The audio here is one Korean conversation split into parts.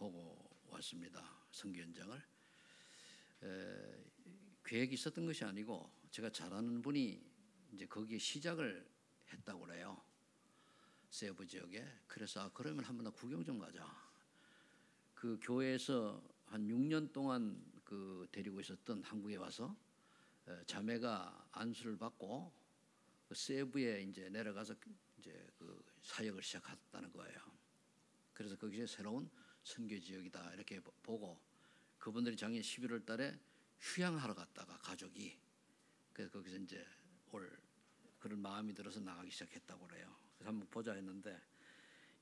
보고 왔습니다. 선교 현장을. 계획이 있었던 것이 아니고 제가 잘 아는 분이 이제 거기에 시작을 했다고 그래요. 세부 지역에. 그래서 그러면 한번 더 구경 좀 가자. 그 교회에서 한 6년 동안 그 데리고 있었던 한국에 와서 자매가 안수를 받고 그 세부에 이제 내려가서 이제 그 사역을 시작했다는 거예요. 그래서 거기서 새로운 선교 지역이다 이렇게 보고 그분들이 작년 11월 달에 휴양하러 갔다가 가족이 그래서 거기서 이제 올 그런 마음이 들어서 나가기 시작했다고 그래요. 그래서 한번 보자 했는데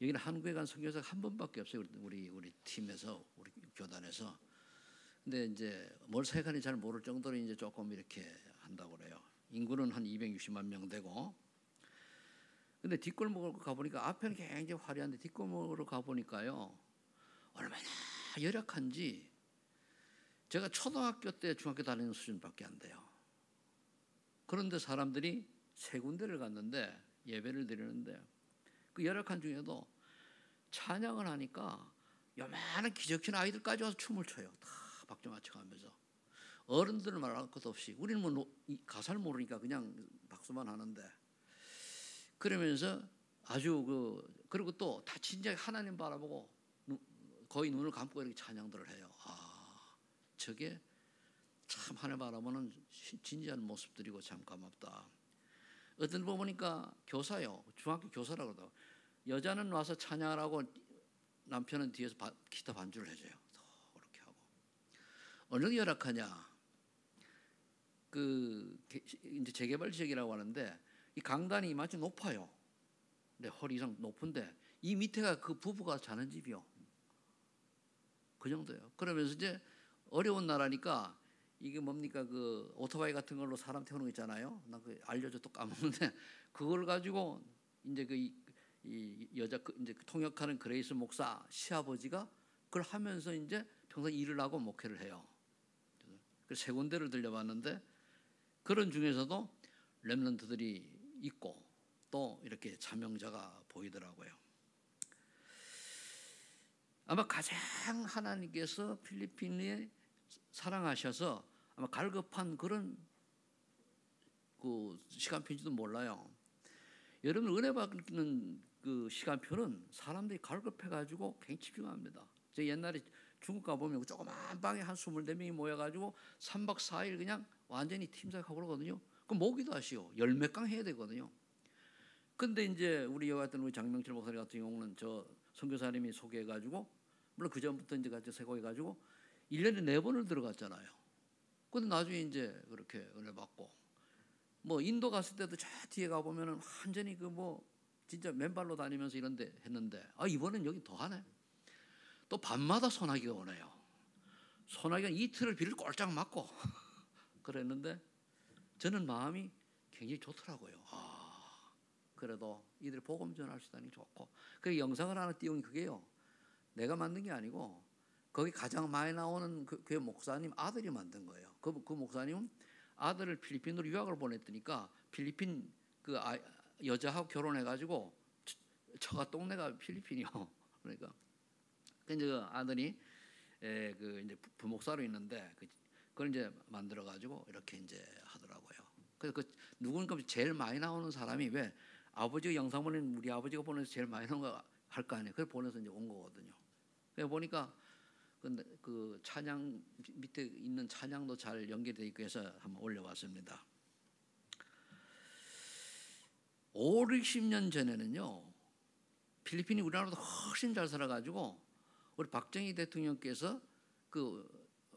여기는 한국에 간 선교사가 한 번밖에 없어요. 우리 팀에서 우리 교단에서. 근데 이제 뭘 생각하는지 잘 모를 정도로 이제 조금 이렇게 한다고 그래요. 인구는 한 260만 명 되고. 근데 뒷골목으로 가보니까 앞에는 굉장히 화려한데 뒷골목으로 가보니까요 얼마나 열악한지 제가 초등학교 때 중학교 다니는 수준밖에 안 돼요. 그런데 사람들이 세 군데를 갔는데 예배를 드리는데 그 열악한 중에도 찬양을 하니까 요만한 기적힌 아이들까지 와서 춤을 춰요. 다 박자 맞춰가면서. 어른들은 말할 것도 없이 우리는 뭐 가사를 모르니까 그냥 박수만 하는데 그러면서 아주 그리고 또 다 진짜 하나님 바라보고 거의 눈을 감고 이렇게 찬양들을 해요. 아, 저게 참 하나님 바라보는 진지한 모습들이고 참 고맙다. 어떤 분 보니까 교사요. 중학교 교사라고 그러더라고요. 여자는 와서 찬양을 하고 남편은 뒤에서 기타 반주를 해줘요. 그렇게 하고. 어느 정도 열악하냐. 이제 재개발 지역이라고 하는데 이 강단이 마치 높아요. 근데 허리 이상 높은데 이 밑에가 그 부부가 자는 집이요. 그 정도예요. 그러면서 이제 어려운 나라니까 이게 뭡니까 그 오토바이 같은 걸로 사람 태우는 거 있잖아요. 나 그 알려줘 또 까먹는데 그걸 가지고 이제 이 여자 이제 통역하는 그레이스 목사 시아버지가 그걸 하면서 이제 평소 일을 하고 목회를 해요. 그래서 세 군데를 들려봤는데 그런 중에서도 렘넌트들이 있고 또 이렇게 자명자가 보이더라고요. 아마 가장 하나님께서 필리핀에 사랑하셔서 아마 갈급한 그런 그 시간표인지도 몰라요. 여러분 은혜 받는 그 시간표는 사람들이 갈급해가지고 굉장히 집중합니다. 제가 옛날에 중국 가보면 조그만 방에 한 24명이 모여가지고 3박 4일 그냥 완전히 팀사역하고 그러거든요. 그럼 모기도 하시오. 열 몇 강 해야 되거든요. 근데 이제 우리 여하튼 우리 장명철 목사님 같은 경우는 저 선교사님이 소개해가지고 물론 그 전부터 이제 같이 세고해가지고 1년에 4번을 들어갔잖아요. 근데 나중에 이제 그렇게 은혜 받고 뭐 인도 갔을 때도 저 뒤에 가보면은 완전히 그 뭐 진짜 맨발로 다니면서 이런데 했는데 이번엔 여기 더 하네. 또 밤마다 소나기가 오네요. 소나기가 이틀을 비를 꼴짝 맞고 그랬는데 저는 마음이 굉장히 좋더라고요. 그래도 이들 복음 전할 수 있다니 좋고. 그 영상을 하나 띄운 그게요. 내가 만든 게 아니고 거기 가장 많이 나오는 그 목사님 아들이 만든 거예요. 그 목사님은 아들을 필리핀으로 유학을 보냈더니까 필리핀 그 여자하고 결혼해가지고 처가 동네가 필리핀이요. 그러니까 근데 그 아들이 그 이제 부목사로 있는데 그걸 이제 만들어가지고 이렇게 이제 하더라고요. 그래서 누군가 제일 많이 나오는 사람이 왜 아버지가 영상 보내는 우리 아버지가 보내서 제일 많이 나온 거 할 거 아니에요. 그걸 보내서 이제 온 거거든요. 그래서 보니까 그 찬양 밑에 있는 찬양도 잘 연결되어 있고 해서 한번 올려봤습니다. 5, 60년 전에는요 필리핀이 우리나라보다 훨씬 잘 살아가지고 우리 박정희 대통령께서 그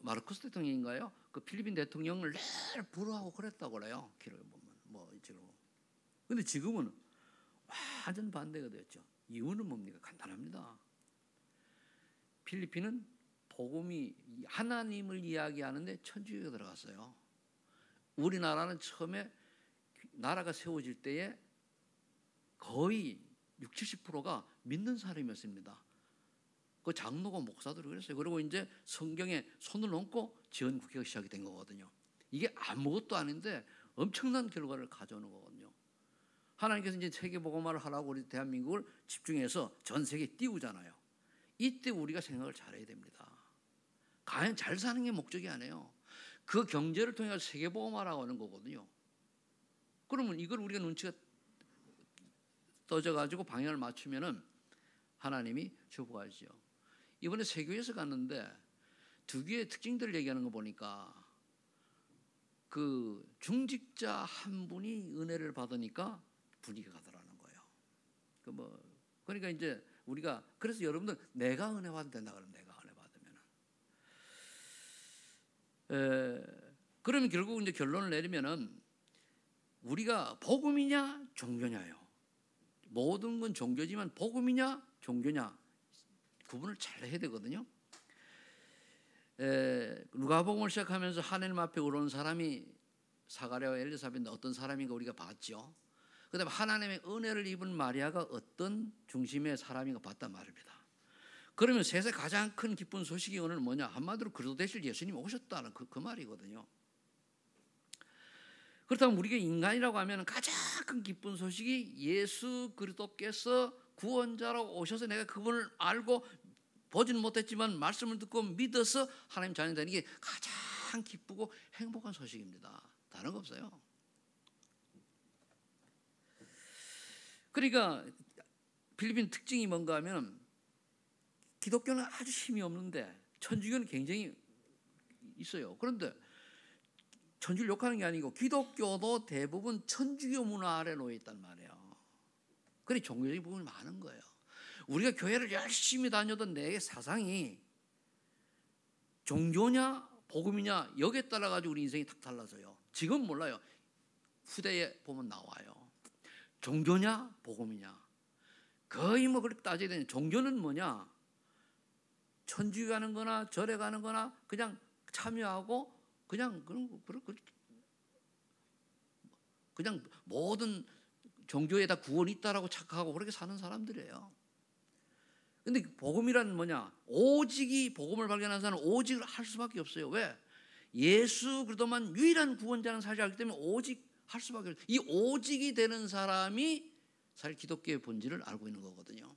마르코스 대통령인가요? 그 필리핀 대통령을 늘 부러워하고 그랬다고 그래요. 기록에 보면 뭐 지금. 근데 지금은 완전 반대가 되었죠. 이유는 뭡니까? 간단합니다. 필리핀은 복음이 하나님을 이야기하는데 천주교가 들어갔어요. 우리나라는 처음에 나라가 세워질 때에 거의 60, 70%가 믿는 사람이었습니다. 그 장로가 목사들이 그랬어요. 그리고 이제 성경에 손을 얹고 지원 국회가 시작이 된 거거든요. 이게 아무것도 아닌데 엄청난 결과를 가져오는 거거든요. 하나님께서 이제 세계 복음화를 하라고 우리 대한민국을 집중해서 전 세계에 띄우잖아요. 이때 우리가 생각을 잘해야 됩니다. 과연 잘 사는 게 목적이 아니에요. 그 경제를 통해 세계보험화라고 하는 거거든요. 그러면 이걸 우리가 눈치가 떠져가지고 방향을 맞추면은 하나님이 축복하시죠. 이번에 세교에서 갔는데 두 개의 특징들을 얘기하는 거 보니까 그 중직자 한 분이 은혜를 받으니까 분위기가 가더라는 거예요. 그러니까 이제 우리가 그래서 여러분들 내가 은혜 받으면 된다 그러면 내가 은혜 받으면은 그러면 결국 이제 결론을 내리면은 우리가 복음이냐 종교냐요. 모든 건 종교지만 복음이냐 종교냐 구분을 잘 해야 되거든요. 누가복음을 시작하면서 하나님 앞에 올라온 사람이 사가랴와 엘리사벳인데 어떤 사람인가 우리가 봤죠. 그다음에 하나님의 은혜를 입은 마리아가 어떤 중심의 사람인가 봤단 말입니다. 그러면 세상에 가장 큰 기쁜 소식이 오늘 뭐냐? 한마디로 그리스도 되실 예수님이 오셨다는 그 말이거든요. 그렇다면 우리가 인간이라고 하면 가장 큰 기쁜 소식이 예수 그리스도께서 구원자로 오셔서 내가 그분을 알고 보지는 못했지만 말씀을 듣고 믿어서 하나님 자녀 되는 게 가장 기쁘고 행복한 소식입니다. 다른 거 없어요. 그러니까 필리핀 특징이 뭔가 하면 기독교는 아주 힘이 없는데 천주교는 굉장히 있어요. 그런데 천주를 욕하는 게 아니고 기독교도 대부분 천주교 문화 아래 놓여 있단 말이에요. 그래 종교적인 부분이 많은 거예요. 우리가 교회를 열심히 다녀도 내 사상이 종교냐 복음이냐 여기에 따라 가지고 우리 인생이 딱 달라져요. 지금 몰라요. 후대에 보면 나와요. 종교냐 복음이냐 거의 뭐 그렇게 따져야 되는. 종교는 뭐냐? 천주교 가는 거나 절에 가는 거나 그냥 참여하고 그냥 모든 종교에 다 구원이 있다라고 착각하고 그렇게 사는 사람들이에요. 근데 복음이란 뭐냐? 오직이 복음을 발견한 사람은 오직을 할 수밖에 없어요. 왜? 예수 그리스도만 유일한 구원자는 사실 알기 때문에 오직 할 수밖에 없어요. 이 오직이 되는 사람이 사실 기독교의 본질을 알고 있는 거거든요.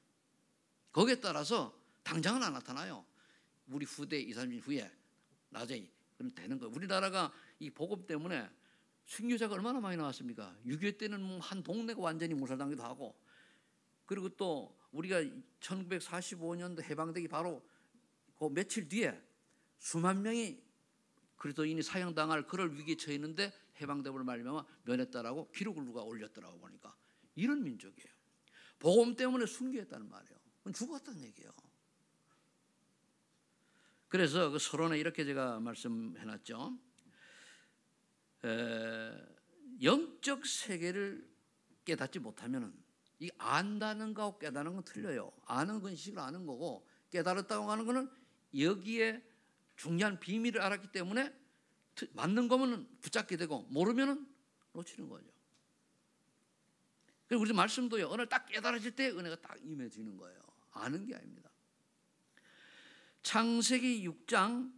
거기에 따라서 당장은 안 나타나요. 우리 후대 2, 3년 후에 나중에 그럼 되는 거예요. 우리나라가 이 복음 때문에 순교자가 얼마나 많이 나왔습니까? 6.25 때는 뭐 한 동네가 완전히 몰살당기도 하고, 그리고 또 우리가 1945년도 해방되기 바로 그 며칠 뒤에 수만 명이 그리스도인이 사형당할 그럴 위기에 처해 있는데 해방됨을 말미암아 면했다라고 기록을 누가 올렸더라고 보니까. 이런 민족이에요. 복음 때문에 순교했다는 말이에요. 그건 죽었다는 얘기예요. 그래서 그 서론에 이렇게 제가 말씀해놨죠. 영적 세계를 깨닫지 못하면은 이 안다는 거하고 깨닫는 건 틀려요. 아는 건 식으로 아는 거고 깨달았다고 하는 거는 여기에 중요한 비밀을 알았기 때문에 맞는 거면 붙잡게 되고 모르면은 놓치는 거죠. 그리고 우리 말씀도요. 오늘 딱 깨달아질 때 은혜가 딱 임해지는 거예요. 아는 게 아닙니다. 창세기 6장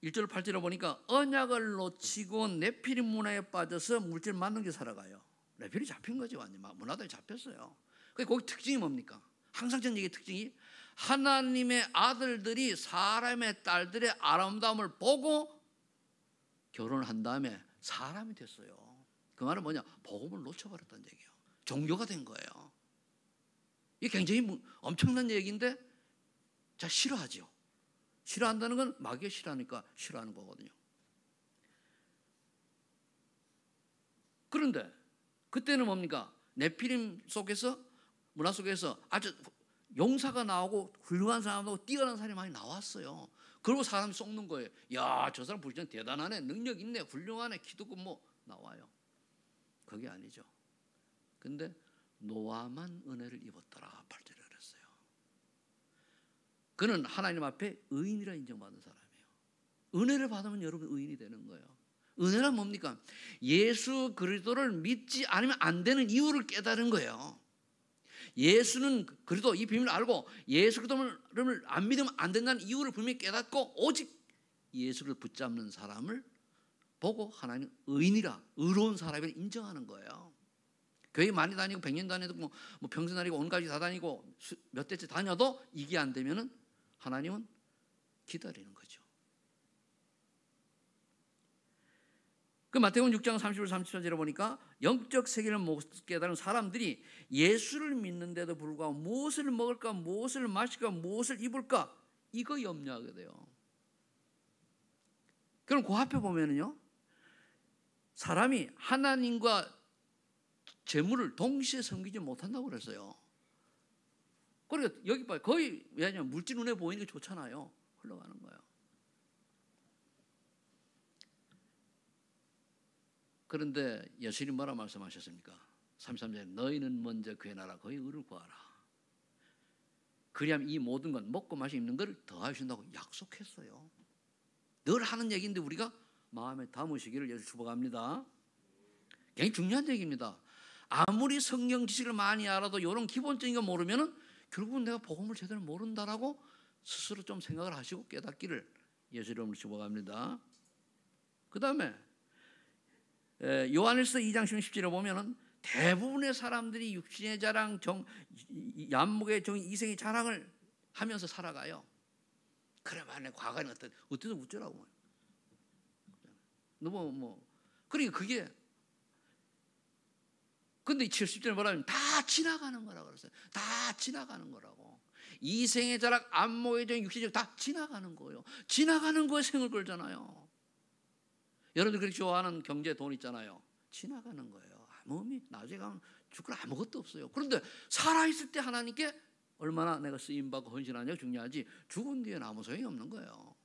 1절 8절에 보니까 언약을 놓치고 네피림 문화에 빠져서 물질 만능 게 살아가요. 네피림이 잡힌 거지 완전 문화들이 잡혔어요. 거기 특징이 뭡니까? 항상 전 얘기 특징이 하나님의 아들들이 사람의 딸들의 아름다움을 보고 결혼한 다음에 사람이 됐어요. 그 말은 뭐냐? 복음을 놓쳐버렸다는 얘기예요. 종교가 된 거예요. 이게 굉장히 엄청난 얘기인데 자 싫어하죠. 싫어한다는 건 마귀가 싫어하니까 싫어하는 거거든요. 그런데 그때는 뭡니까? 네피림 속에서 문화 속에서 아주 용사가 나오고 훌륭한 사람하고 뛰어난 사람이 많이 나왔어요. 그리고 사람 속는 거예요. 야, 저 사람 불전 대단하네, 능력 있네, 훌륭하네, 기독교 뭐 나와요. 그게 아니죠. 근데 노아만 은혜를 입었더라 8절에 그랬어요. 그는 하나님 앞에 의인이라 인정받은 사람이에요. 은혜를 받으면 여러분 의인이 되는 거예요. 은혜란 뭡니까? 예수 그리스도를 믿지 않으면 안 되는 이유를 깨달은 거예요. 예수는 그리스도 이 비밀을 알고 예수 그리스도를 안 믿으면 안 된다는 이유를 분명히 깨닫고 오직 예수를 붙잡는 사람을 보고 하나님 의인이라 의로운 사람을 인정하는 거예요. 교회 많이 다니고 100년 다니고 뭐 평생 다니고 온 가지 다 다니고 몇 대째 다녀도 이게 안 되면은 하나님은 기다리는 거죠. 그 마태복음 6장 30절 37절에 보니까 영적 세계를 못 깨달은 사람들이 예수를 믿는데도 불구하고 무엇을 먹을까, 무엇을 마실까, 무엇을 입을까 이거 염려하게 돼요. 그럼 그 앞에 보면은요, 사람이 하나님과 재물을 동시에 섬기지 못한다고 그랬어요. 그러니까 여기 봐요. 거의 왜냐면 물질 눈에 보이는 게 좋잖아요. 흘러가는 거예요. 그런데 예수님이 뭐라 말씀하셨습니까? 33절에 너희는 먼저 그의 나라 그의 의를 구하라. 그리하면 이 모든 건 먹고 마시고 입는 걸 더하신다고 약속했어요. 늘 하는 얘기인데 우리가 마음에 담으시기를 예수 축복합니다. 굉장히 중요한 얘기입니다. 아무리 성경 지식을 많이 알아도 이런 기본적인 거 모르면은 결국은 내가 복음을 제대로 모른다라고 스스로 좀 생각을 하시고 깨닫기를 예수 이름으로 축복합니다. 그 다음에 요한일서 2장 10절에 보면은 대부분의 사람들이 육신의 자랑, 얀목의 정, 이생의 자랑을 하면서 살아가요. 그래 만에 과거는 어때서 웃더라고. 너무 그러니까 그게 근데 70절에 뭐라면 다 지나가는 거라고 그랬어요. 다 지나가는 거라고. 이생의 자랑, 안목의 정, 육신의 정 다 지나가는 거예요. 지나가는 거에 생을 걸잖아요. 여러분들 그렇게 좋아하는 경제 돈 있잖아요. 지나가는 거예요. 아무 의미, 나중에 가면 죽을 아무것도 없어요. 그런데 살아있을 때 하나님께 얼마나 내가 쓰임받고 헌신하냐가 중요하지 죽은 뒤에는 아무 소용이 없는 거예요.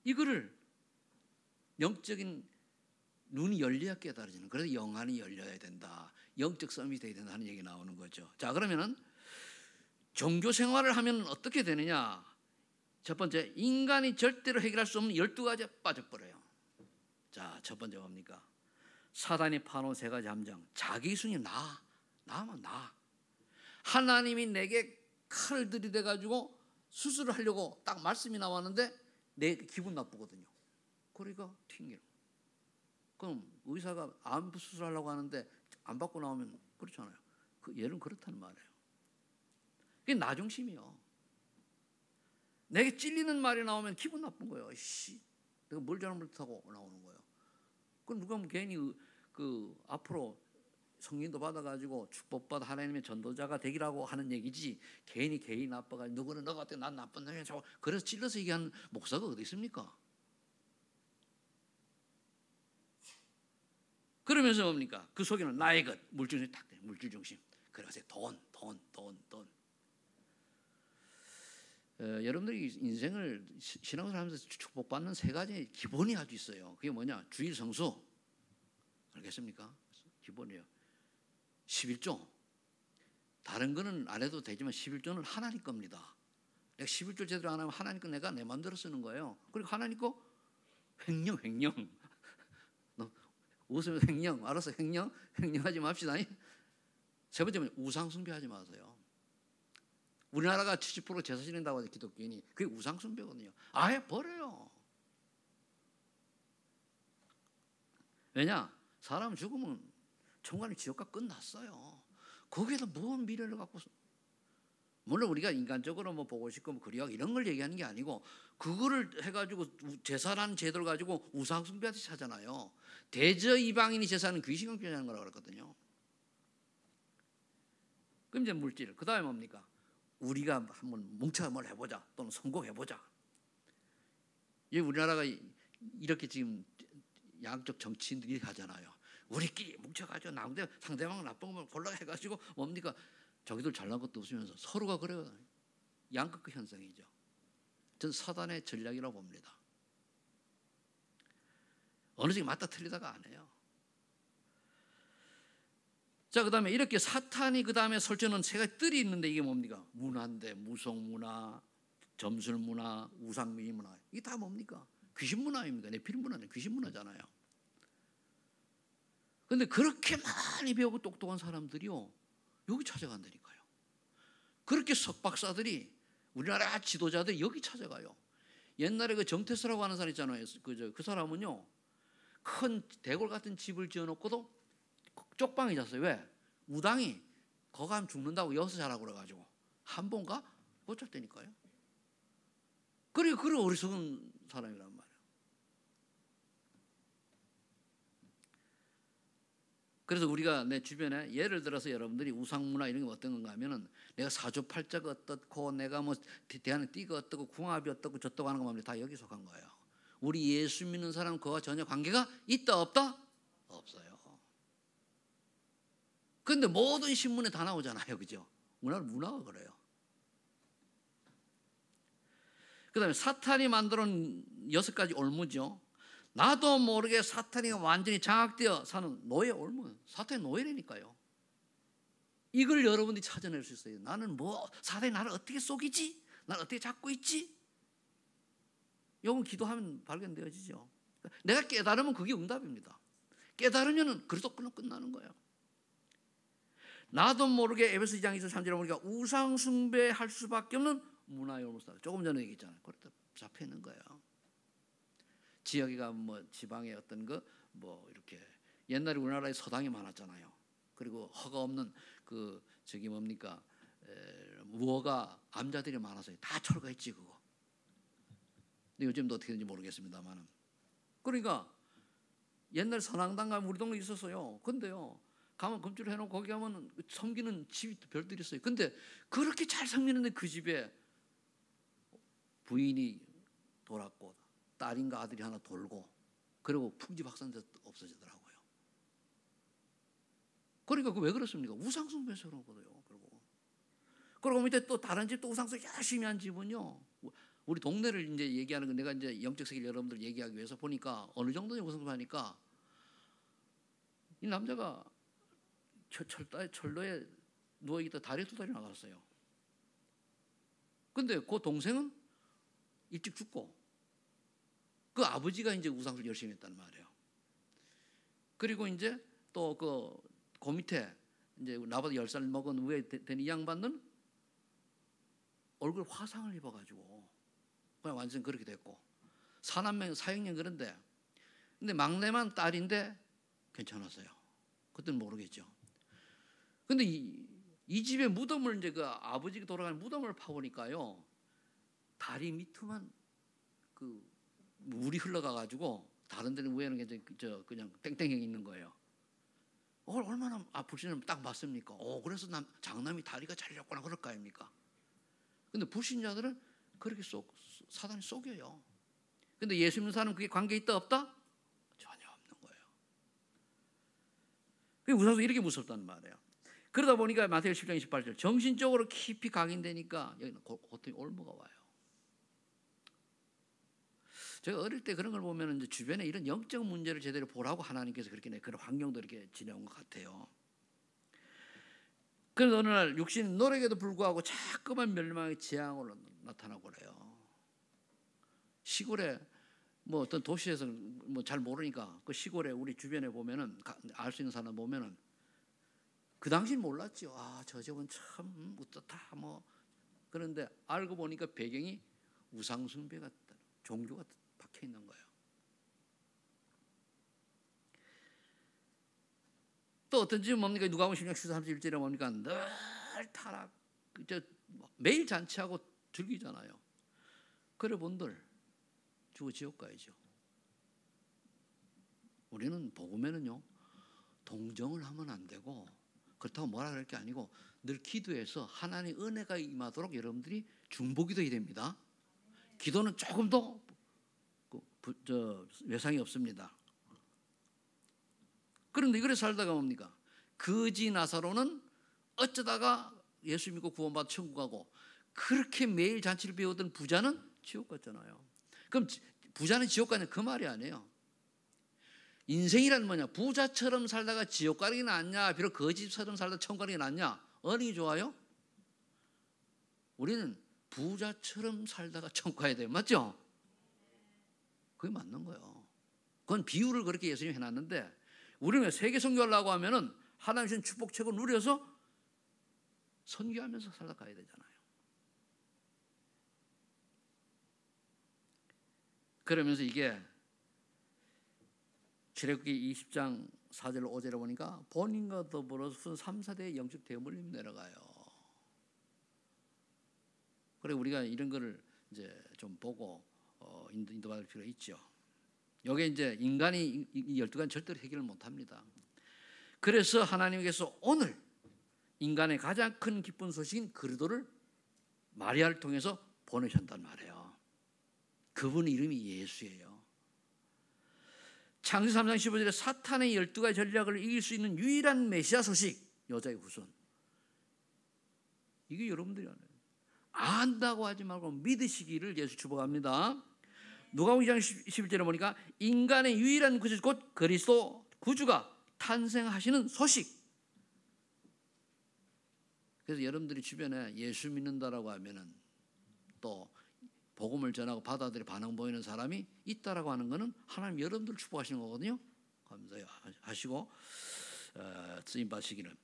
이거를 영적인 눈이 열려야 깨달아지는, 그래서 영안이 열려야 된다. 영적 썸이 돼야 된다는 얘기 나오는 거죠. 자, 그러면은 종교 생활을 하면 어떻게 되느냐? 첫 번째, 인간이 절대로 해결할 수 없는 12가지에 빠져버려요. 자, 첫 번째 뭡니까? 사단이 파놓은 3가지 함정. 자기순위 나만 나. 하나님이 내게 칼을 들이대가지고 수술을 하려고 딱 말씀이 나왔는데 내 기분 나쁘거든요. 그러니까 튕겨. 그럼 의사가 암 수술하려고 하는데 안 받고 나오면 그렇잖아요. 그 얘는 그렇다는 말이에요. 그게 나 중심이요. 내게 찔리는 말이 나오면 기분 나쁜 거예요. 내가 뭘 잘못하고 나오는 거예요. 그럼 누가 괜히 앞으로 성인도 받아가지고 축복받아 하나님의 전도자가 되기라고 하는 얘기지, 괜히 개인 나빠가지고 누구는 너 같아 난 나쁜 놈이야 그래서 찔러서 얘기하는 목사가 어디 있습니까? 그러면서 뭡니까? 그 속에는 나의 것, 물질중심 딱 돼. 물질중심. 그래서 돈. 여러분들이 인생을 신앙생활 하면서 축복받는 3가지 기본이 아주 있어요. 그게 뭐냐? 주일 성수. 알겠습니까? 기본이에요. 11조. 다른 거는 안 해도 되지만 11조는 하나님 겁니다. 내가 11조 제대로 안 하면 하나님 거 내가 내 마음대로 쓰는 거예요. 그리고 하나님 거 횡령. 너 웃으면서 횡령. 알았어, 횡령하지 맙시다. 세 번째는 우상 숭배하지 마세요. 우리나라가 70% 제사 지낸다고 해서 기독교인이 그게 우상 숭배거든요. 아예 버려요. 왜냐? 사람 죽으면 천국의 지옥과 끝났어요. 거기에다 무슨 미래를 갖고, 물론 우리가 인간적으로 보고 싶고 그리하고 이런 걸 얘기하는 게 아니고, 그거를 해가지고 제사라는 제도를 가지고 우상 숭배하듯이 하잖아요. 대저 이방인이 제사는 귀신을 교제하는 거라고 그랬거든요. 그럼 이제 물질. 그 다음에 뭡니까? 우리가 한번 뭉쳐 뭘 해보자, 또는 성공해보자. 우리나라가 이렇게 지금 양쪽 정치인들이 하잖아요. 우리끼리 뭉쳐가지고 상대방 나쁜 걸 골라해가지고 뭡니까? 저기들 잘난 것도 없으면서 서로가 그래요. 양극화 현상이죠. 전 사단의 전략이라고 봅니다. 어느 쪽이 맞다 틀리다가 안 해요. 자, 그 다음에 이렇게 사탄이 그 다음에 설정은 3가지 뜰이 있는데 이게 뭡니까? 문화인데, 무속문화, 점술문화, 우상미문화. 이게 다 뭡니까? 귀신문화입니까? 네피림문화는 귀신문화잖아요. 그런데 그렇게 많이 배우고 똑똑한 사람들이요, 여기 찾아간다니까요. 그렇게 석박사들이, 우리나라 지도자들이 여기 찾아가요. 옛날에 그 정태수라고 하는 사람 있잖아요. 그 사람은요, 큰 대궐 같은 집을 지어놓고도 쪽방이 잤어요. 왜? 무당이 거기 가면 죽는다고 여기서 자라고 그래가지고 한 번 가? 못 잤다니까요. 그리고 그런 어리석은 사람이란 말이에요. 그래서 우리가 내 주변에 예를 들어서 여러분들이 우상문화 이런 게 어떤 건가 하면은 내가 사주팔자가 어떻고 내가 뭐 대하는 띠가 어떻고 궁합이 어떻고 저떻고 하는 거 보면 다 여기 속한 거예요. 우리 예수 믿는 사람은 그와 전혀 관계가 있다 없다? 없어요. 그런데 모든 신문에 다 나오잖아요. 그죠? 문화가 그래요. 그 다음에 사탄이 만들어놓은 6가지 올무죠. 나도 모르게 사탄이 완전히 장악되어 사는 노예 올무. 사탄의 노예라니까요. 이걸 여러분들이 찾아낼 수 있어요. 나는 사탄이 나를 어떻게 속이지? 나를 어떻게 잡고 있지? 이건 기도하면 발견되어지죠. 내가 깨달으면 그게 응답입니다. 깨달으면 그래서 끝나는 거예요. 나도 모르게 에베소 2장 23절에 보니까 우상 숭배할 수밖에 없는 문화의 올무다. 조금 전에 얘기했잖아요. 그렇다 잡혀 있는 거예요. 지역이가 뭐 지방의 어떤 뭐 이렇게 옛날에 우리나라에 서당이 많았잖아요. 그리고 허가 없는 저기 뭡니까 무허가 암자들이 많아서 다 철거했지 그거. 근데 요즘도 어떻게 되는지 모르겠습니다만은. 그러니까 옛날 선앙당 가면 우리 동네에 있었어요. 근데요 가면 금주를 해놓고 거기 가면 섬기는 집이 별들이 있어요. 근데 그렇게 잘 섬기는데 그 집에 부인이 돌았고 딸인가 아들이 하나 돌고 그리고 풍지박산돼서 없어지더라고요. 그러니까 그 왜 그렇습니까? 우상숭배해서 그런 거예요. 그리고 밑에 또 다른 집 또 우상숭배 열심히 한 집은요. 우리 동네를 이제 얘기하는 건 내가 이제 영적 세계를 여러분들 얘기하기 위해서 보니까 어느 정도냐 우상숭배하니까 이 남자가 철로에 누워있다 다리 2다리 나갔어요. 근데 그 동생은 일찍 죽고 그 아버지가 이제 우상숭배 열심히 했단 말이에요. 그리고 이제 또 그 밑에 이제 나보다 10살 먹은 후에 된 이 양반은 얼굴 화상을 입어가지고 그냥 완전 그렇게 됐고 사형령 그런데 근데 막내만 딸인데 괜찮았어요. 그때는 모르겠죠. 근데 이 집의 무덤을 이제 그 아버지가 돌아가는 무덤을 파보니까요 다리 밑에만 그 물이 흘러가가지고 다른 데는 위에는 그냥 땡땡이 있는 거예요. 얼마나 불신을 딱 맞습니까? 그래서 장남이 다리가 잘렸구나 그럴 거 아닙니까? 근데 불신자들은 그렇게 사단이 속여요. 근데 예수 믿는 사람은 그게 관계 있다 없다? 전혀 없는 거예요. 그게 우상숭배 이렇게 무섭단 말이에요. 그러다 보니까 마태복음 10장 28절 정신적으로 깊이 각인되니까 여기는 고통이 올무가 와요. 제가 어릴 때 그런 걸 보면 이제 주변에 이런 영적 문제를 제대로 보라고 하나님께서 그렇게 그런 환경도 이렇게 지내온 것 같아요. 그래서 어느 날 육신 노력에도 불구하고 자꾸만 멸망의 재앙으로 나타나고 그래요. 시골에 뭐 어떤 도시에서 뭐 잘 모르니까 그 시골에 우리 주변에 보면은 알 수 있는 사람 보면은 그 당시는 몰랐죠. 저 집은 참 어떻다 뭐 그런데 알고 보니까 배경이 우상숭배가 종교가 박혀 있는 거예요. 또 어떤 집은 뭡니까? 누가복음 16장 31절에 뭡니까? 늘 타락, 매일 잔치하고 즐기잖아요. 그래 본들 죽어 지옥 가야죠. 우리는 복음에는요 동정을 하면 안 되고 그렇다고 뭐라 그럴 게 아니고 늘 기도해서 하나님의 은혜가 임하도록 여러분들이 중보기도해야 됩니다. 기도는 조금 더 외상이 없습니다. 그런데 이렇게 살다가 뭡니까? 거지 나사로는 어쩌다가 예수 믿고 구원받아 천국 가고 그렇게 매일 잔치를 배우던 부자는 지옥 갔잖아요. 그럼 부자는 지옥 가냐 그 말이 아니에요. 인생이란 뭐냐? 부자처럼 살다가 지옥 가는 게 낫냐? 비록 거지처럼 살다가 천국 가는 게 낫냐? 어느 게 좋아요? 우리는 부자처럼 살다가 천국 가야 돼요. 맞죠? 그게 맞는 거예요. 그건 비유를 그렇게 예수님이 해놨는데 우리는 세계 선교하려고 하면은 하나님 주신 축복책을 누려서 선교하면서 살아가야 되잖아요. 그러면서 이게 출애굽기 20장 4절 5절에 보니까 본인과 더불어 순 3, 4대의 영적 대물림이 내려가요. 그래 우리가 이런 거를 이제 좀 보고 인도받을 필요가 있죠. 여기에 이제 인간이 이 12가지 절대로 해결을 못합니다. 그래서 하나님께서 오늘 인간의 가장 큰 기쁜 소식인 그리스도를 마리아를 통해서 보내셨단 말이에요. 그분 이름이 예수예요. 창세기 3장 15절에 사탄의 12가지 전략을 이길 수 있는 유일한 메시아 소식, 여자의 후손. 이게 여러분들이 안다고 하지 말고 믿으시기를 예수 축복합니다. 누가복음 2장 11절에 보니까 인간의 유일한 구주 곧 그리스도 구주가 탄생하시는 소식. 그래서 여러분들이 주변에 예수 믿는다라고 하면은 또 복음을 전하고 받아들여 반응 보이는 사람이 있다라고 하는 것은 하나님 여러분들 축복하시는 거거든요. 감사하시고 쓰임 받으시기를.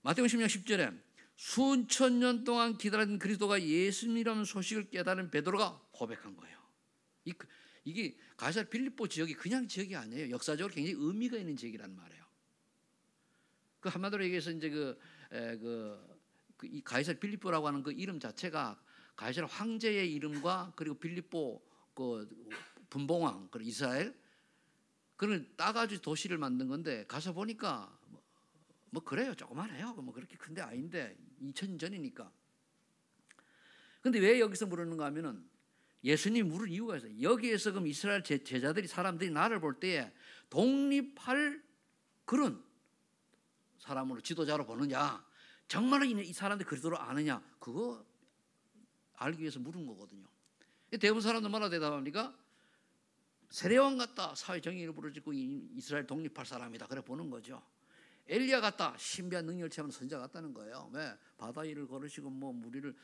마태복음 10장 10절에 수천 년 동안 기다린 그리스도가 예수님이라는 소식을 깨달은 베드로가 고백한 거예요. 이게 가이사랴 빌립보 지역이 그냥 지역이 아니에요. 역사적으로 굉장히 의미가 있는 지역이란 말이에요. 그 한마디로 얘기해서 이제 이 가이사랴 빌립보라고 하는 그 이름 자체가 가이사랴 황제의 이름과 그리고 빌립보 그 분봉왕 그리고 이스라엘 그런 따가지고 도시를 만든 건데 가서 보니까 뭐 그래요. 조그만해요. 뭐 그렇게 큰데 아닌데 2000년 전이니까. 근데 왜 여기서 물었는가 하면은 예수님이 물을 이유가 있어요. 여기에서 그럼 이스라엘 제자들이 사람들이 나를 볼 때에 독립할 그런 사람으로 지도자로 보느냐, 정말로 이 사람들 그리스도를 아느냐, 그거 알기 위해서 물은 거거든요. 대부분 사람들 뭐라 대답합니까? 세례왕 같다, 사회 정의를 부르짖고 이스라엘 독립할 사람이다, 그래 보는 거죠. 엘리야 같다, 신비한 능력을 체험한 선지자 같다는 거예요. 왜? 바다 위를 걸으시고 뭐 무리를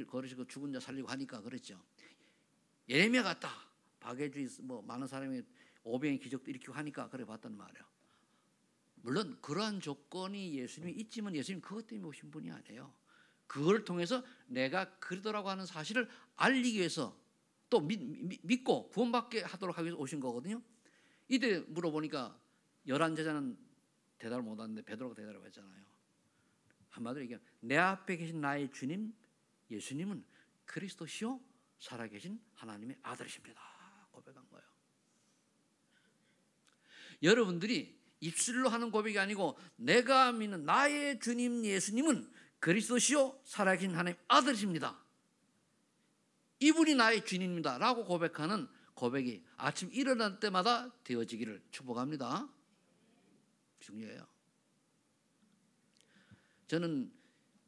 걸으시고 죽은 자 살리고 하니까 그랬죠. 예레미야 같다, 박해주의 뭐 많은 사람이 오병의 기적도 일으키고 하니까 그래 봤단 말이에요. 물론 그러한 조건이 예수님이 있지만 예수님 그것 때문에 오신 분이 아니에요. 그걸 통해서 내가 그리스도라고 하는 사실을 알리기 위해서 또 믿고 구원받게 하도록 하기 위해서 오신 거거든요. 이때 물어보니까 11제자는 대답을 못하는데 베드로가 대답을 했잖아요. 한마디로 얘기하면 내 앞에 계신 나의 주님 예수님은 그리스도시요 살아계신 하나님의 아들이십니다, 고백한 거예요. 여러분들이 입술로 하는 고백이 아니고 내가 믿는 나의 주님 예수님은 그리스도시요 살아계신 하나님의 아들이십니다, 이분이 나의 주님입니다 라고 고백하는 고백이 아침 일어날 때마다 되어지기를 축복합니다. 중요해요. 저는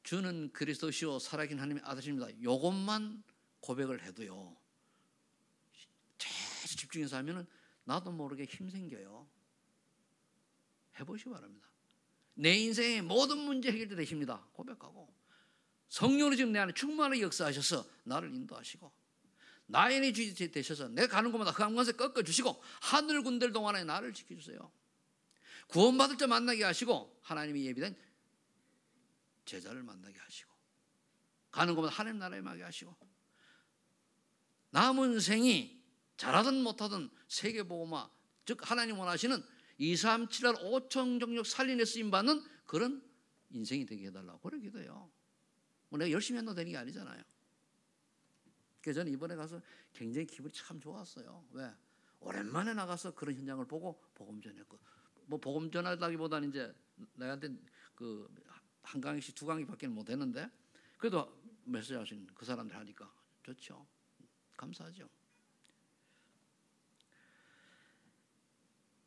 주는 그리스도시요 살아계신 하나님의 아들입니다, 이것만 고백을 해도요 계속 집중해서 하면 나도 모르게 힘 생겨요. 해보시기 바랍니다. 내 인생의 모든 문제 해결도 되십니다. 고백하고 성령으로 지금 내 안에 충만하게 역사하셔서 나를 인도하시고 나의 주인 되셔서 내가 가는 곳마다 흑암 권세 꺾어주시고 하늘 군대를 동안에 나를 지켜주세요. 구원받을 자 만나게 하시고 하나님이 예비된 제자를 만나게 하시고 가는 곳마다 하나님 나라에 임하게 하시고 남은 생이 잘하든 못하든 세계복음화 즉 하나님 원하시는 2, 3, 7월 5천 종족 살린에 쓰임받는 그런 인생이 되게 해달라고 그렇게 기도해요. 뭐 내가 열심히 한다고 되는 게 아니잖아요. 그래서 저는 이번에 가서 굉장히 기분이 참 좋았어요. 왜? 오랜만에 나가서 그런 현장을 보고 복음 전했고 뭐 복음 전하다기보다는 이제 나한테 그 한 강의씩 2강의밖에 못 했는데 그래도 메시지 하신 그 사람들 하니까 좋죠. 감사하죠.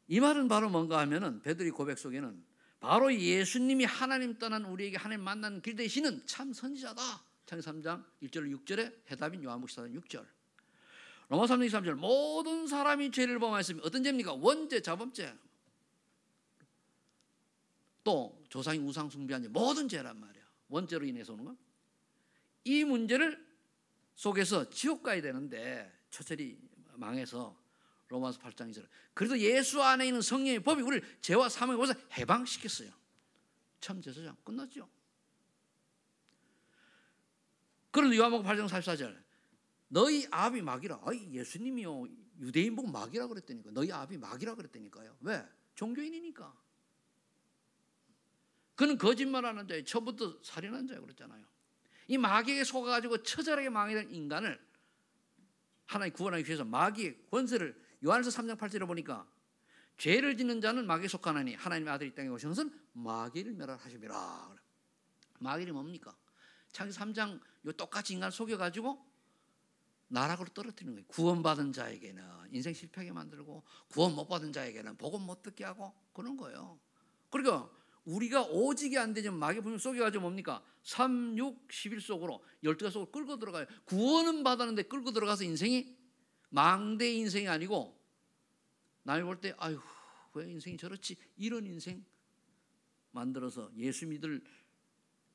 이 말은 바로 뭔가 하면은 베드로의 고백 속에는 바로 예수님이 하나님 떠난 우리에게 하나님 만나는 길 되시는 참 선지자다. 창세기 3장 1절 6절에 해답인 요한복음 4장 6절. 로마 3장 23절 모든 사람이 죄를 범하였으며 어떤 죄입니까? 원죄, 자범죄. 또 조상이 우상 숭배한 죄 모든 죄란 말이야. 원죄로 인해서 오는 거. 이 문제를 속에서 지옥 가야 되는데 처절히 망해서 로마서 8장 2절. 그래서 예수 안에 있는 성령의 법이 우리를 죄와 사망의 법에서 해방시켰어요. 참 제사장 끝났죠. 그런데 요한복음 8장 44절 너희 아비 마귀라. 예수님이요 유대인 보고 마귀라 그랬다니까. 너희 아비 마귀라 그랬다니까요. 왜? 종교인이니까. 그는 거짓말하는 자예요. 처음부터 살인한 자예요. 그랬잖아요. 이 마귀에게 속아가지고 처절하게 망해된 인간을 하나님 구원하기 위해서 마귀의 권세를 요한일서 3장 8절에 보니까 죄를 짓는 자는 마귀에 속하나니 하나님의 아들이 땅에 오신 것은 마귀를 멸하심이라. 마귀는 뭡니까? 창세기 3장 요 똑같이 인간을 속여가지고 나락으로 떨어뜨리는 거예요. 구원받은 자에게는 인생 실패하게 만들고 구원 못 받은 자에게는 복음 못 듣게 하고 그런 거예요. 그러니까 우리가 오직이 안 되지만 마귀 분명 속여가지고 뭡니까? 3, 6, 11 속으로 12가 속으로 끌고 들어가요. 구원은 받았는데 끌고 들어가서 인생이 망대 인생이 아니고 남이 볼 때 아유 왜 인생이 저렇지 이런 인생 만들어서 예수 믿을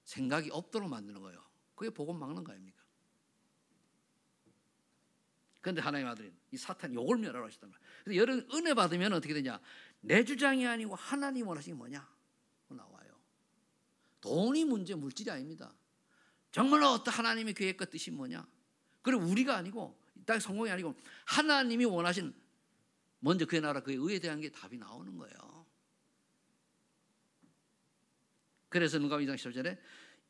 생각이 없도록 만드는 거예요. 그게 복음 막는 거 아닙니까? 그런데 하나님의 아들인 이 사탄이 요걸 멸하라 하시단 말이에요. 그래서 여러분 은혜 받으면 어떻게 되냐? 내 주장이 아니고 하나님 원하시는 게 뭐냐? 나와요. 돈이 문제, 물질이 아닙니다. 정말로 어떤 하나님의 계획과 뜻이 뭐냐? 그리고 우리가 아니고 딱 성공이 아니고 하나님이 원하신 먼저 그의 나라 그의 의에 대한 게 답이 나오는 거예요. 그래서 누가복음 2장 10절에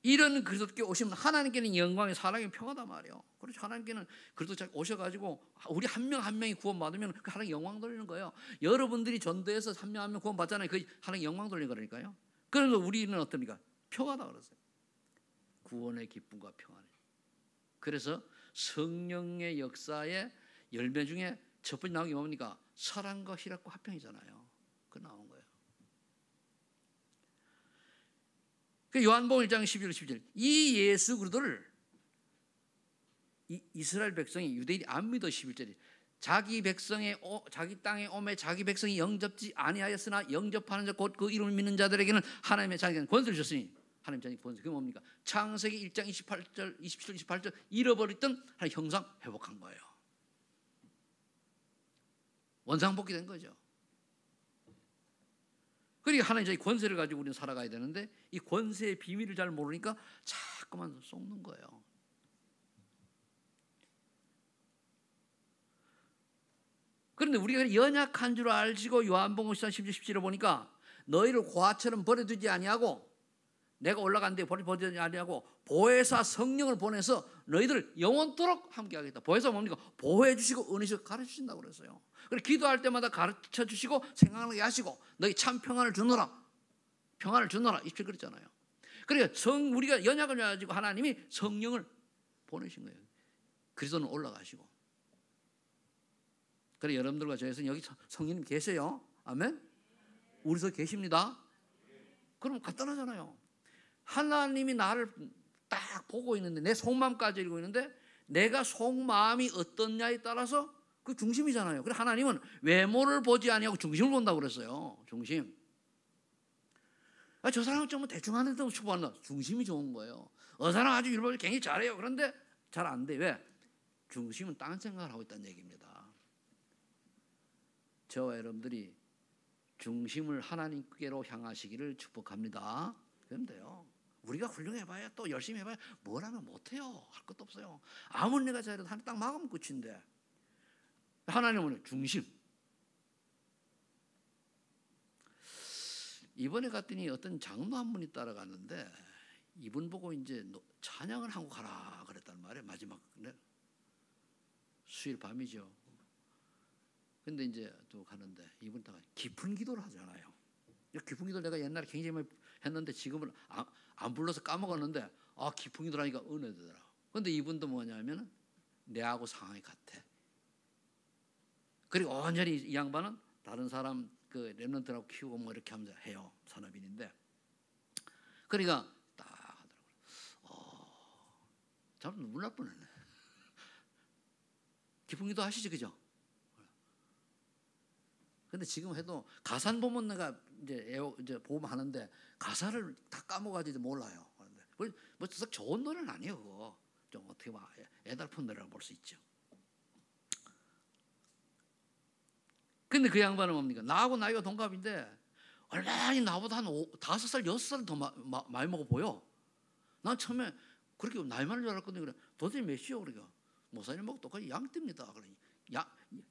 이런 그리스도께 오시면 하나님께는 영광이 사랑의 평화다 말이에요. 그렇죠. 하나님께는 그리스도 오셔가지고 우리 한 명 한 명이 구원받으면 그 하나님 영광 돌리는 거예요. 여러분들이 전도해서 한 명 한 명 구원받잖아요. 그 하나님 영광 돌리는 거라니까요. 그래서 우리는 어떻습니까? 평화다 그랬어요. 구원의 기쁨과 평안이. 그래서 성령의 역사의 열매 중에 첫 번째 나온 게 뭡니까? 사랑과 희락과 화평이잖아요. 그 나온 거예요. 그 요한복음 1장 11절 12절 이 예수 그리스도를 이스라엘 백성이 유대인이 안 믿어 11절이 자기 땅에 오매 자기 백성이 영접지 아니하였으나 영접하는 자 곧 그 이름을 믿는 자들에게는 하나님의 자기는 권세를 주셨으니 하나님 자기 권세 그게 뭡니까? 창세기 1장 28절 27절 28절 잃어버렸던 하나님 형상 회복한 거예요. 원상복귀 된 거죠. 그러니까 하나님 자기 권세를 가지고 우리는 살아가야 되는데 이 권세의 비밀을 잘 모르니까 자꾸만 속는 거예요. 그런데 우리가 연약한 줄 알시고 요한복음 10장 10절 17절에 보니까 너희를 고아처럼 버려두지 아니하고 내가 올라간 데 버려두지 아니하고 보혜사 성령을 보내서 너희들 영원토록 함께하겠다. 보혜사 뭡니까? 보호해 주시고 은혜 주시고 가르쳐 주신다고 그랬어요. 그래서 기도할 때마다 가르쳐 주시고 생각나게 하시고 너희 참 평안을 주노라. 평안을 주노라. 27 그랬잖아요. 그러니까 우리가 연약을 가지고 하나님이 성령을 보내신 거예요. 그리스도는 올라가시고. 그래 여러분들과 저에서 여기 성령님 계세요. 아멘. 우리서 계십니다. 그럼 간단하잖아요. 하나님이 나를 딱 보고 있는데 내 속마음까지 읽고 있는데 내가 속마음이 어떻냐에 따라서 그 중심이잖아요. 그래 하나님은 외모를 보지 아니하고 중심을 본다고 그랬어요. 중심. 저 사람은 좀 대충 하는데도 추구한다. 중심이 좋은 거예요. 사람 아주 율법을 굉장히 잘해요. 그런데 잘 안 돼. 왜? 중심은 딴 생각을 하고 있다는 얘기입니다. 저와 여러분들이 중심을 하나님께로 향하시기를 축복합니다. 그럼 돼요. 우리가 훌륭해봐야 또 열심히 해봐야 뭘 하면 못해요. 할 것도 없어요. 아무리 내가 잘해도 하나님 딱 막으면 끝인데 하나님은 중심. 이번에 갔더니 어떤 장로 한 분이 따라갔는데 이분 보고 이제 찬양을 하고 가라 그랬단 말이에요. 마지막 수요일 밤이죠. 근데 이제 또 가는데 이분 다 깊은 기도를 하잖아요. 깊은 기도를 내가 옛날에 굉장히 많이 했는데 지금은 안 불러서 까먹었는데 깊은 기도를 하니까 은혜되더라. 근데 이분도 뭐냐면 내하고 상황이 같아. 그리고 완전히 이 양반은 다른 사람 그 랩런트라고 키우고 뭐 이렇게 하면서 해요. 산업인인데. 그러니까 딱 하더라고요. 참 눈물 날 뻔했네. 깊은 기도 하시죠, 그죠? 근데 지금 해도 가사는 보면 내가 이제 보험하는데 가사를 다 까먹어가지고 몰라요. 그런데 뭐썩 좋은 노래는 아니에요. 그거 좀 어떻게 봐 애달픈 노래라고 볼 수 있죠. 근데 그 양반은 뭡니까? 나하고 나이가 동갑인데 얼마나 나보다 한 5살 6살 더 많이 먹어 보여. 난 처음에 그렇게 나이 많은 줄 알았거든요. 그래 도대체 몇이요? 그러니까 목사님 먹고 똑같이 양띠입니다. 그러니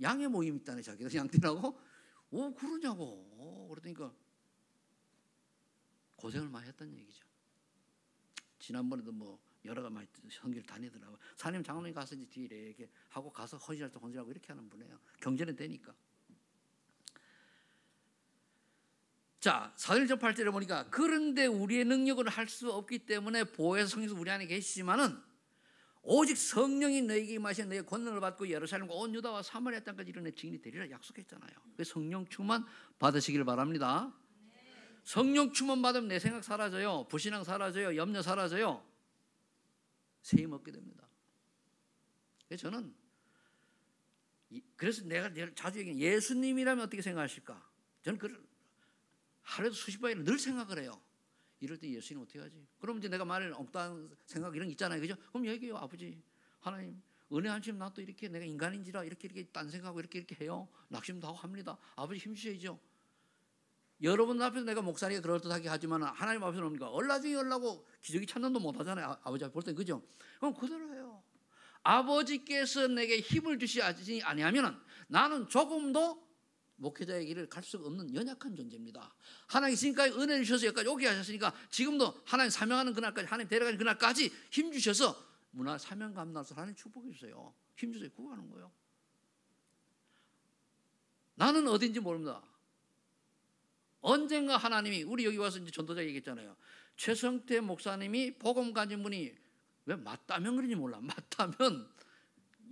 양의 모임 있다네 자기가 양떼라고. 오 그러냐고. 그러니까 고생을 많이 했다는 얘기죠. 지난번에도 뭐 여러 가지 많이 선교를 다니더라고요. 사님 장로님 가서 이제 뒤에 이렇게 하고 가서 헌신할 때 헌신하고 이렇게 하는 분이에요. 경제는 되니까. 자, 4절 8절에 보니까 그런데 우리의 능력으로 할 수 없기 때문에 보혜사 성령께서 우리 안에 계시지만은 오직 성령이 너에게 임하시어 너의 권능을 받고 예루살렘과 온 유다와 사마리아 땅까지 이르는 증인이 되리라 약속했잖아요. 그래서 성령 충만 받으시길 바랍니다. 성령 충만 받으면 내 생각 사라져요. 불신앙 사라져요. 염려 사라져요. 세임 얻게 됩니다. 그래서 저는 그래서 내가 자주 얘기하는 예수님이라면 어떻게 생각하실까? 저는 하루에도 수십 번을 늘 생각을 해요. 이럴 때 예수님 어떻게 하지? 그럼 이제 내가 말하는 엉뚱한 생각 이런 게 있잖아요. 그죠? 그럼 얘기해요. 아버지 하나님 은혜 안 주시면 나 또 이렇게 내가 인간인지라 이렇게 딴 생각하고 이렇게 해요. 낙심도 하고 합니다. 아버지 힘주셔야죠. 여러분 앞에서 내가 목사니까 그럴듯하게 하지만 하나님 앞에서는 뭡니까? 얼라중에 얼라고 기저귀 찾는도 못 하잖아요. 아버지 앞에 볼 때 그죠? 그럼 그대로 해요. 아버지께서 내게 힘을 주시지 아니하면 나는 조금도 목회자의 길을 갈 수가 없는 연약한 존재입니다. 하나님 지금까지 은혜 주셔서 여기까지 오게 하셨으니까 지금도 하나님 사명하는 그날까지 하나님 데려가는 그날까지 힘 주셔서 문화 사명 감당해서 하나님 축복해 주세요. 힘 주세요. 구하는 거예요. 나는 어딘지 모릅니다. 언젠가 하나님이 우리 여기 와서 이제 전도자 얘기했잖아요. 최성태 목사님이 복음 가진 분이 왜 맞다면 그런지 몰라. 맞다면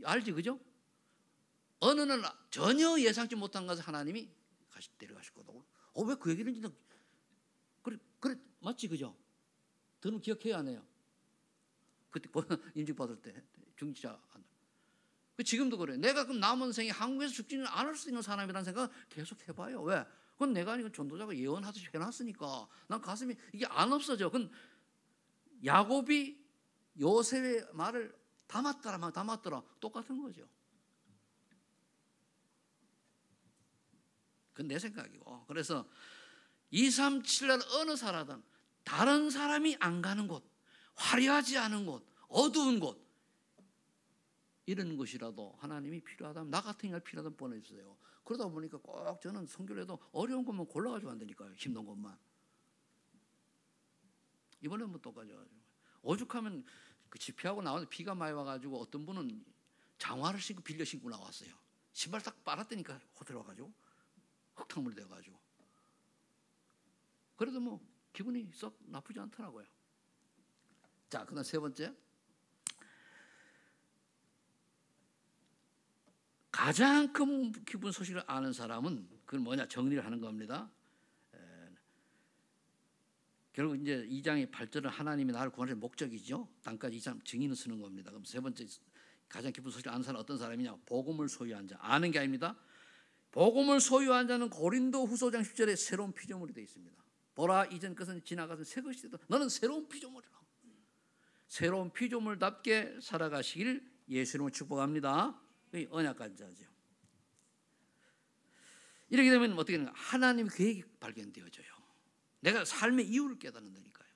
알지 그죠? 어느 날 전혀 예상치 못한 것을 하나님이 데려가실 거다고. 왜 그 얘기를 진짜 그래 맞지 그죠? 너는 기억해야 하네요. 그때 임직 받을 때 중지자 지금도 그래. 내가 그럼 남은 생에 한국에서 죽지는 않을 수 있는 사람이라는 생각 계속 해봐요. 왜? 그건 내가 아니고 전도자가 예언하듯이 해놨으니까 난 가슴이 이게 안 없어져. 그건 야곱이 요셉의 말을 담았더라 똑같은 거죠. 그건 내 생각이고. 그래서 237날 어느 살아든 다른 사람이 안 가는 곳, 화려하지 않은 곳, 어두운 곳 이런 곳이라도 하나님이 필요하다면 나 같은 일 필요하다면 보내주세요. 그러다 보니까 꼭 저는 선교를 해도 어려운 것만 골라가지고 안 되니까요. 힘든 것만. 이번에 뭐 똑같아요. 오죽하면 그 집회하고 나오는데 비가 많이 와가지고 어떤 분은 장화를 신고 빌려 신고 나왔어요. 신발 딱 빨았다니까 호텔 와가지고 흙탕물이 돼가지고. 그래도 뭐 기분이 썩 나쁘지 않더라고요. 자, 그다음 세 번째. 가장 큰 기쁜 소식을 아는 사람은 그건 뭐냐? 정리를 하는 겁니다. 결국 이제 2장의 8절은 하나님이 나를 구하는 목적이죠. 땅까지 2장 증인을 쓰는 겁니다. 그럼 세 번째 가장 기쁜 소식을 아는 사람은 어떤 사람이냐? 복음을 소유한 자. 아는 게 아닙니다. 복음을 소유한 자는 고린도 후서장 10절에 새로운 피조물이 되어 있습니다. 보라 이전 것은 지나가서 새 것이 되다. 너는 새로운 피조물이라. 새로운 피조물답게 살아가시길 예수님을 축복합니다. 언약한 자죠. 이렇게 되면 어떻게 되는가? 하나님의 계획이 발견되어져요. 내가 삶의 이유를 깨닫는다니까요.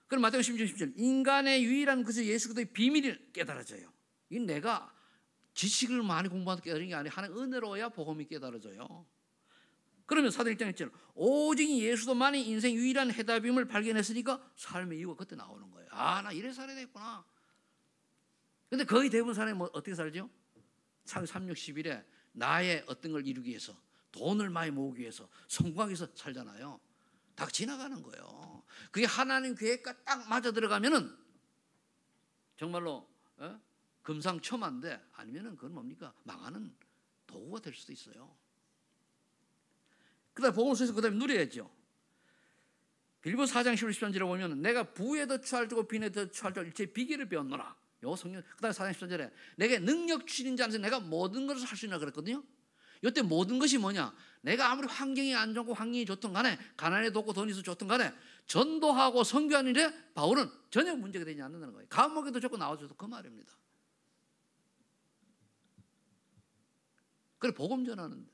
그럼 마태복음 16장 10절 인간의 유일한 그저 예수 그리스도의 비밀을 깨달아져요. 이 내가 지식을 많이 공부하는 깨달은 게 아니라 하나의 은혜로야 복음이 깨달아져요. 그러면 사도행전 1절 오직 예수도만이 인생 유일한 해답임을 발견했으니까 삶의 이유가 그때 나오는 거예요. 아, 나 이래 살아야 되겠구나. 근데 거의 대부분 사람이 어떻게 살죠? 3, 6, 11에 나의 어떤 걸 이루기 위해서 돈을 많이 모으기 위해서 성공하기 위해서 살잖아요. 다 지나가는 거예요. 그게 하나님 계획과 딱 맞아 들어가면은 정말로 금상첨화인데 아니면은 그건 뭡니까? 망하는 도구가 될 수도 있어요. 그다음 복음을 소유해서 그다음에 누려야죠. 빌립보 4장 11절에 보면 내가 부에 더 취할 줄 빈에 더 취할 줄 일체 비결을 배웠노라. 요 성경 그다음 4장 14절에 내게 능력 주신 자 안에서 내가 모든 것을 할 수 있나 그랬거든요. 이때 모든 것이 뭐냐? 내가 아무리 환경이 안 좋고 환경이 좋든 간에 가난해도 없고 돈이 있어 좋든 간에 전도하고 선교하는 일에 바울은 전혀 문제가 되지 않는다는 거예요. 감옥에도 좋고 나와줘도 그 말입니다. 그래 복음 전하는데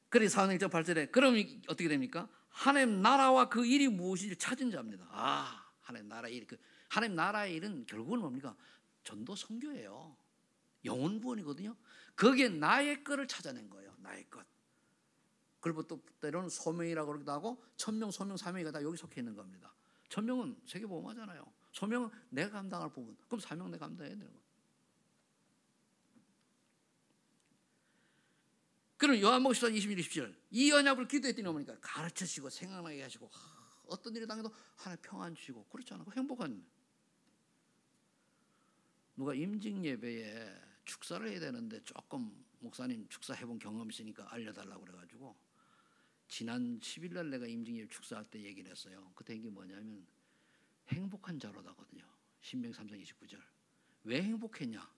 그래 사도행전 8절에 그럼 어떻게 됩니까? 하나님 나라와 그 일이 무엇인지 찾은 자입니다. 아, 하나님 나라 일, 하나님 나라의 일은 결국은 뭡니까? 전도 선교예요. 영혼 구원이거든요. 거기에 나의 것을 찾아낸 거예요. 나의 것. 그리고 또 때로는 소명이라고 그러기도 하고 천명, 소명, 사명이 다 여기 속해 있는 겁니다. 천명은 세계보험하잖아요. 소명은 내가 감당할 부분. 그럼 사명 내가 감당해야 되는 거예요. 그럼 요한복음 14장 21, 27. 이 언약을 기도했더니 어머니까 가르치시고 생각나게 하시고 어떤 일이 당해도 하나님 평안 주시고 그렇잖아요. 행복한. 누가 임직 예배에 축사를 해야 되는데 조금 목사님 축사 해본 경험 있으니까 알려달라고 그래가지고 지난 10일 날 내가 임직 예배 축사할 때 얘기를 했어요. 그때 이게 뭐냐면 행복한 자로다거든요. 신명기 3장 29절. 왜 행복했냐?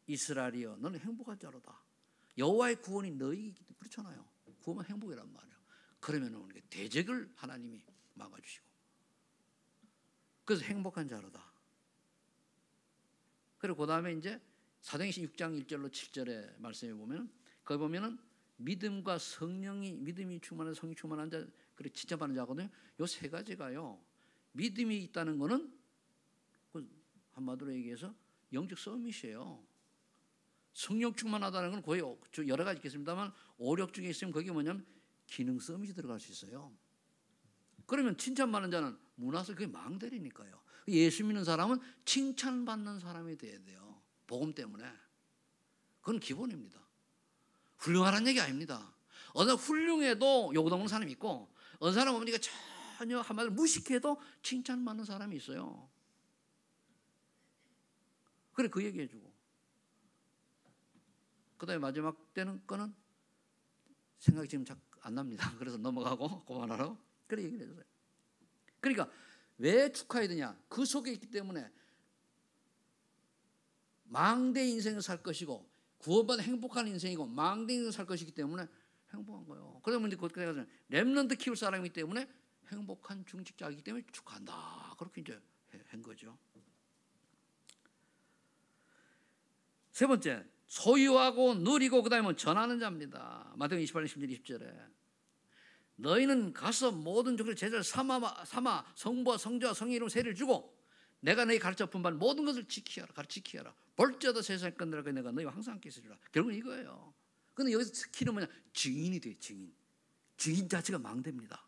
이스라엘이여 너는 행복한 자로다. 여호와의 구원이 너희이기 때문에 그렇잖아요. 구원은 행복이란 말이에요. 그러면 우리가 대적을 하나님이 막아주시고 그래서 행복한 자로다. 그리고 그 다음에 이제 사도행전 6장 1절로 7절에 말씀해 보면 거기 보면은 믿음과 성령이 믿음이 충만한 성령이 충만한 자 그리고 지체받는 자거든요. 요 세 가지가요. 믿음이 있다는 거는 한마디로 얘기해서 영적 서밋이에요. 성령 충만하다는 건 거의 여러 가지 있겠습니다만 오력 중에 있으면 그게 뭐냐면 기능 서밋이 들어갈 수 있어요. 그러면 칭찬받는 자는 문화서 그게 망대리니까요. 예수 믿는 사람은 칭찬받는 사람이 돼야 돼요. 복음 때문에. 그건 기본입니다. 훌륭하다는 얘기 아닙니다. 어느 훌륭해도 요구동는 사람이 있고 어느 사람은 우리가 전혀 한마디로 무식해도 칭찬받는 사람이 있어요. 그래 그 얘기해주고 그 다음에 마지막 때는 거는 생각이 지금 잘 안 납니다. 그래서 넘어가고 그만하라고 그래 얘기를 해줬어요. 그러니까 왜 축하해야 되냐? 그 속에 있기 때문에 망대 인생을 살 것이고 구원받은 행복한 인생이고 망대 인생을 살 것이기 때문에 행복한 거예요. 그러면 이제 그때 가서 렘넌트 키울 사람이기 때문에 행복한 중직자이기 때문에 축하한다. 그렇게 이제 한 거죠. 세 번째, 소유하고 누리고 그 다음에 전하는 자입니다. 마태복음 28장 10절 20절에 너희는 가서 모든 종들의 제자를 삼아 성부와 성자와 성의 이름 세례를 주고 내가 너희 가르쳐 분반 모든 것을 지키라. 볼지어다 세상의 끝내라 내가 너희와 항상 함께 있으리라. 결국은 이거예요. 근데 여기서 스킬은 뭐냐? 증인이 돼. 증인 자체가 망대입니다.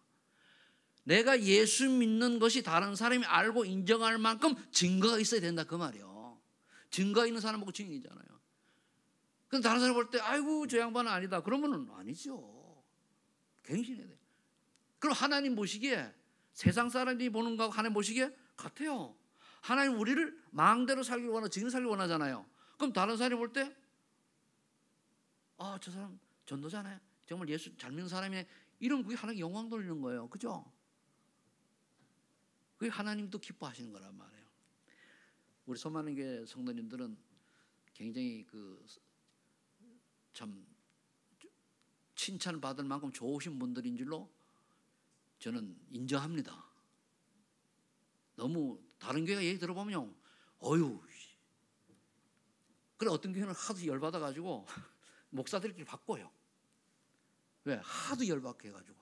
내가 예수 믿는 것이 다른 사람이 알고 인정할 만큼 증거가 있어야 된다 그 말이에요. 증거 있는 사람 보고 증인이잖아요. 근데 다른 사람 볼 때 아이고 저 양반은 아니다. 그러면은 아니죠. 갱신해야 돼. 그럼 하나님 보시기에 세상 사람들이 보는 거하고 하나님 보시기에 같아요. 하나님 우리를 망대로 살기 원하고 증인 살기 원하잖아요. 그럼 다른 사람이 볼 때 저 사람 전도자네. 정말 예수 잘 믿는 사람이네. 이러면 그게 하나님 영광 돌리는 거예요. 그죠? 그게 하나님도 기뻐하시는 거란 말이에요. 우리 소만은교회 성도님들은 굉장히 참 칭찬받을 만큼 좋으신 분들인 줄로 저는 인정합니다. 너무 다른 교회 얘기 들어보면 어휴 그래 어떤 교회는 하도 열받아가지고 목사들끼리 바꿔요. 왜? 하도 열받게 해가지고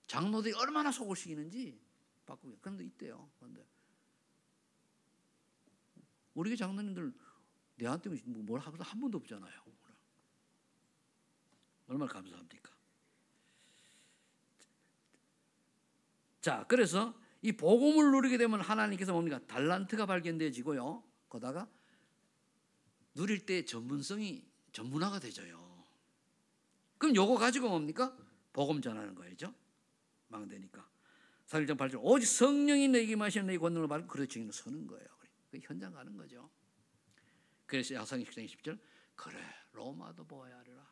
장로들이 얼마나 속을 시키는지 바꾸게. 그런데 있대요. 그런데 우리 교회 장로님들 내한테 뭘 하고도 한 번도 없잖아요. 얼마나 감사합니까? 자, 그래서 이 복음을 누리게 되면 하나님께서 뭡니까? 달란트가 발견되어지고요. 거다가 누릴 때 전문화가 되져요. 그럼 요거 가지고 뭡니까? 복음 전하는 거죠. 망되니까. 4장 8절 오직 성령이 너에게 마시는 너희 권능을 받고 그래 증인으로 서는 거예요. 그 현장 가는 거죠. 그래서 야사기 10장 10절 그래 로마도 보아야 하리라.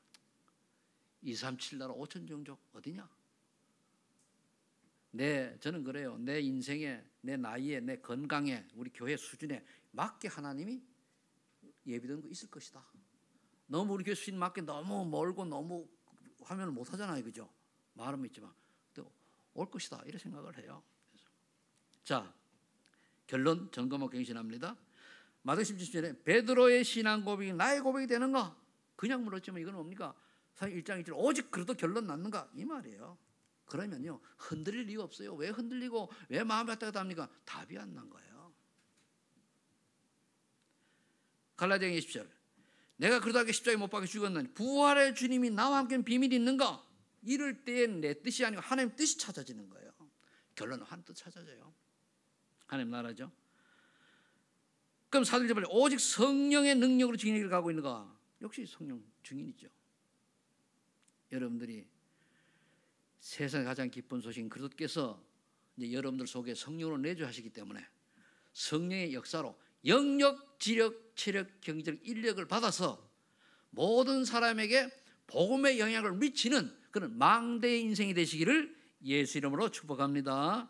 237 나라 5천 종족 어디냐? 저는 그래요. 내 인생에, 내 나이에, 내 건강에, 우리 교회 수준에 맞게 하나님이 예비된 거 있을 것이다. 너무 우리 교회 수준 맞게 너무 멀고 너무 하면 못 하잖아요, 그죠? 말은 있지만 또 올 것이다 이렇게 생각을 해요. 자, 결론 점검하고 갱신합니다. 마태복음 10절에 베드로의 신앙 고백이 나의 고백이 되는가? 그냥 물었지만 이건 뭡니까? 사실 1장 1절 오직 그래도 결론 났는가? 이 말이에요. 그러면요 흔들릴 이유가 없어요. 왜 흔들리고 왜 마음이 왔다 갔다 합니까? 답이 안 난 거예요. 갈라디아 20절. 내가 그러다가 십자가에 못 박혀 죽었느니 부활의 주님이 나와 함께 비밀이 있는가? 이럴 때에 내 뜻이 아니고 하나님 뜻이 찾아지는 거예요. 결론은 하나님 뜻 찾아져요. 하나님 나라죠. 그럼 사도행전 말에 오직 성령의 능력으로 증인을 가고 있는가? 역시 성령 증인이죠. 여러분들이 세상에 가장 기쁜 소식은 그리스도께서 이제 여러분들 속에 성령으로 내주하시기 때문에 성령의 역사로 영력, 지력, 체력, 경제력, 인력을 받아서 모든 사람에게 복음의 영향을 미치는 그런 망대의 인생이 되시기를 예수 이름으로 축복합니다.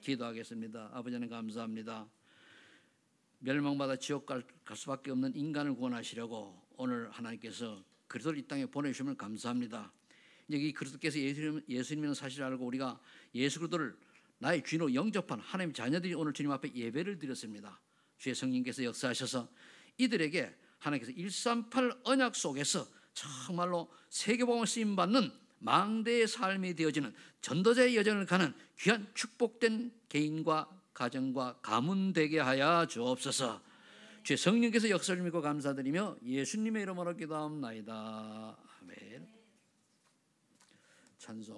기도하겠습니다. 아버지 하나님 감사합니다. 멸망받아 지옥 갈 수밖에 없는 인간을 구원하시려고 오늘 하나님께서 그리스도를 이 땅에 보내주시면 감사합니다. 이제 이 그리스도께서 예수님이라는 사실을 알고 우리가 예수 그리스도를 나의 주인으로 영접한 하나님의 자녀들이 오늘 주님 앞에 예배를 드렸습니다. 주의 성령께서 역사하셔서 이들에게 하나님께서 138 언약 속에서 정말로 세계복음을 쓰임받는 망대의 삶이 되어지는 전도자의 여정을 가는 귀한 축복된 개인과 가정과 가문 되게 하여 주옵소서. 주의 성령께서 역사를 믿고 감사드리며 예수님의 이름으로 기도하옵나이다. 아멘. 찬송.